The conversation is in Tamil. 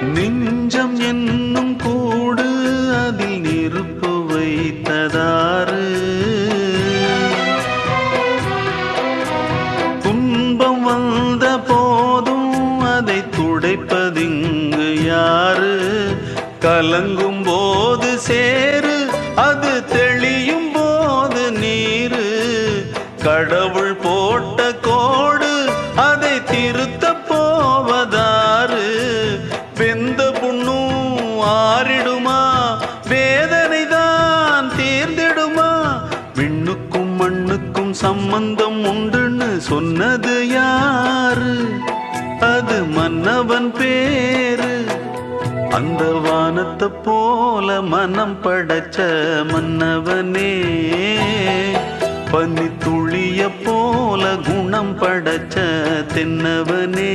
நெஞ்சம் என்னும் கூடு அதில் நெருப்பு வைத்ததாறு, துன்பம் வந்த போதும் அதை துடைப்பதிங்கு யாரு? கலங்கும் போது சேரு, அது தெளியும் போது நீரு. கடவுள் போட்ட கோடு அதை திருத்த போவதாறு? வெந்த புண்ணும் ஆறிடுமா? வேதனை தான் தீர்ந்திடுமா? விண்ணுக்கும் மண்ணுக்கும் சம்பந்தம் உண்டுன்னு சொன்னது யாரு? அது மன்னவன் பேரு. அந்த வானத்தை போல மனம் படைச்ச மன்னவனே, பனி துளிய போல குணம் படைச்ச தென்னவனே.